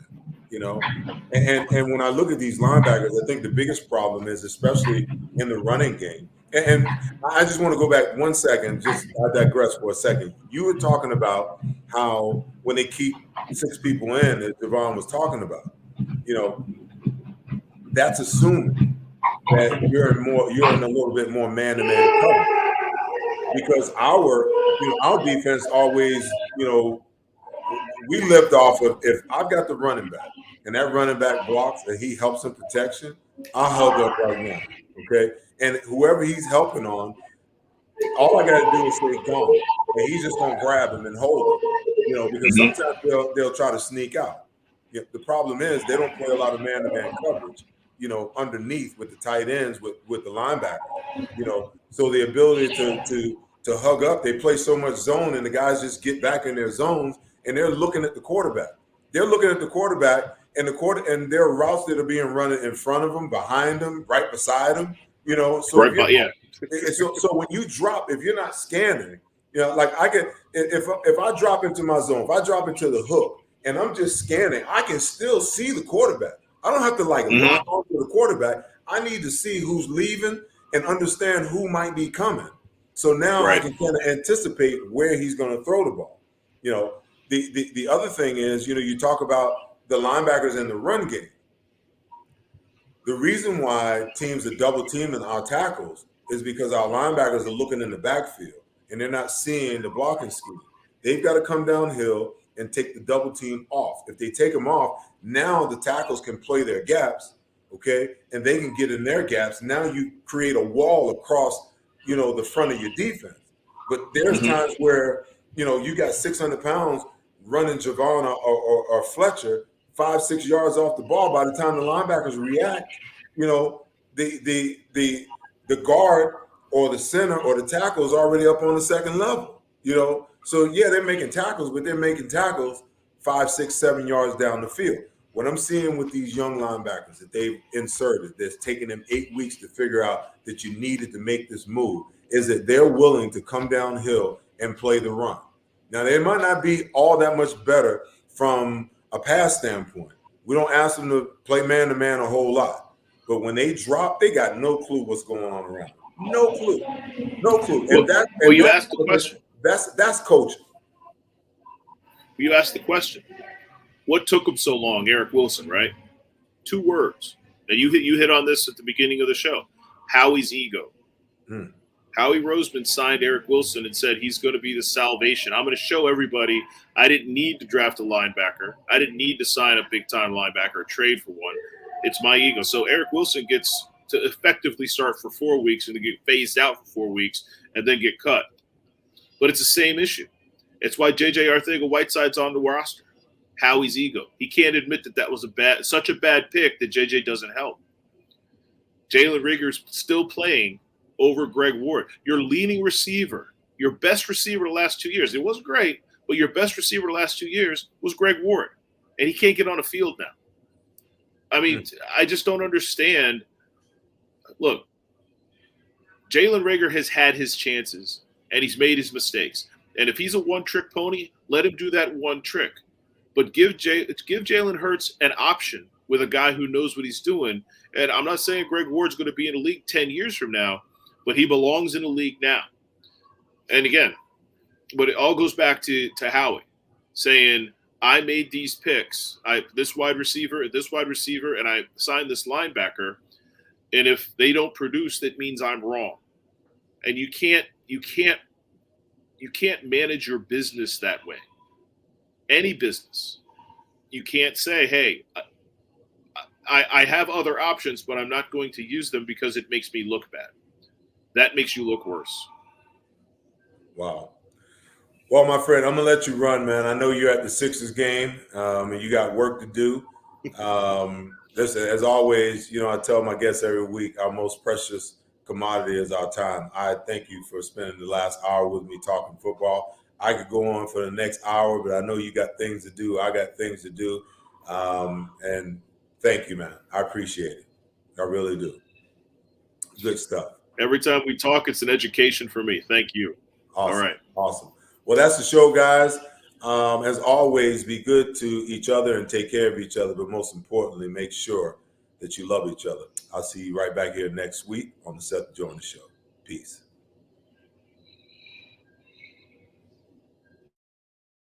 And when I look at these linebackers, I think the biggest problem is, especially in the running game. And I just want to go back 1 second, I digress for a second. You were talking about how when they keep 6 people in, that Javon was talking about, that's assuming that you're in a little bit more man-to-man coverage, because our defense always, we lived off of, if I've got the running back and that running back blocks and he helps in protection, I'll hug up right now. Okay. And whoever he's helping on, all I got to do is say gone, and he's just going to grab him and hold him, because sometimes they'll try to sneak out. The problem is they don't play a lot of man-to-man coverage, underneath with the tight ends, with the linebacker, so the ability to hug up, they play so much zone, and the guys just get back in their zones, and they're looking at the quarterback. They're looking at the quarterback, and and there are routes that are being run in front of them, behind them, right beside them, So so when you drop, if you're not scanning, like I can, if I drop into my zone, if I drop into the hook and I'm just scanning, I can still see the quarterback. I don't have to lock onto the quarterback. I need to see who's leaving and understand who might be coming. So now I can kind of anticipate where he's going to throw the ball. The other thing is, you talk about the linebackers in the run game. The reason why teams are double teaming our tackles is because our linebackers are looking in the backfield and they're not seeing the blocking scheme. They've got to come downhill and take the double team off. If they take them off, now the tackles can play their gaps, okay, and they can get in their gaps. Now you create a wall across, the front of your defense. But there's times where, you got 600 pounds running Javon or Fletcher 5-6 yards off the ball. By the time the linebackers react, the guard or the center or the tackle is already up on the second level. So yeah, they're making tackles, but they're making tackles 5, 6, 7 yards down the field. What I'm seeing with these young linebackers that they've inserted, that's taken them 8 weeks to figure out that you needed to make this move, is that they're willing to come downhill and play the run. Now, they might not be all that much better from a pass standpoint. We don't ask them to play man-to-man a whole lot. But when they drop, they got no clue what's going on around them. No clue. No clue. You asked the question. That's coaching. You asked the question. What took him so long? Eric Wilson, right? 2 words. And you hit on this at the beginning of the show. Howie's ego. Howie Roseman signed Eric Wilson and said he's going to be the salvation. I'm going to show everybody I didn't need to draft a linebacker. I didn't need to sign a big-time linebacker or trade for one. It's my ego. So Eric Wilson gets to effectively start for 4 weeks and to get phased out for 4 weeks and then get cut. But it's the same issue. It's why J.J. Arcega-Whiteside's on the roster. Howie's ego. He can't admit that was such a bad pick that J.J. doesn't help. Jalen Rigger's still playing over Greg Ward. Your leading receiver, your best receiver the last 2 years. It wasn't great, but your best receiver the last 2 years was Greg Ward. And he can't get on the field now. I mean, I just don't understand. Look, Jalen Reagor has had his chances, and he's made his mistakes. And if he's a one-trick pony, let him do that one trick. But give Jalen Hurts an option with a guy who knows what he's doing. And I'm not saying Greg Ward's going to be in the league 10 years from now, but he belongs in the league now. And again, but it all goes back to Howie saying, I made these picks. This wide receiver, and I signed this linebacker. And if they don't produce, that means I'm wrong. And you can't manage your business that way. Any business. You can't say, hey, I have other options, but I'm not going to use them because it makes me look bad. That makes you look worse. Wow. Well, my friend, I'm going to let you run, man. I know you're at the Sixers game, and you got work to do. Listen, as always, I tell my guests every week, our most precious commodity is our time. I thank you for spending the last hour with me talking football. I could go on for the next hour, but I know you got things to do. I got things to do. And thank you, man. I appreciate it. I really do. Good stuff. Every time we talk, it's an education for me. Thank you. Awesome. All right. Awesome. Well, that's the show, guys. As always, be good to each other and take care of each other. But most importantly, make sure that you love each other. I'll see you right back here next week on the Seth Joyner Show. Peace.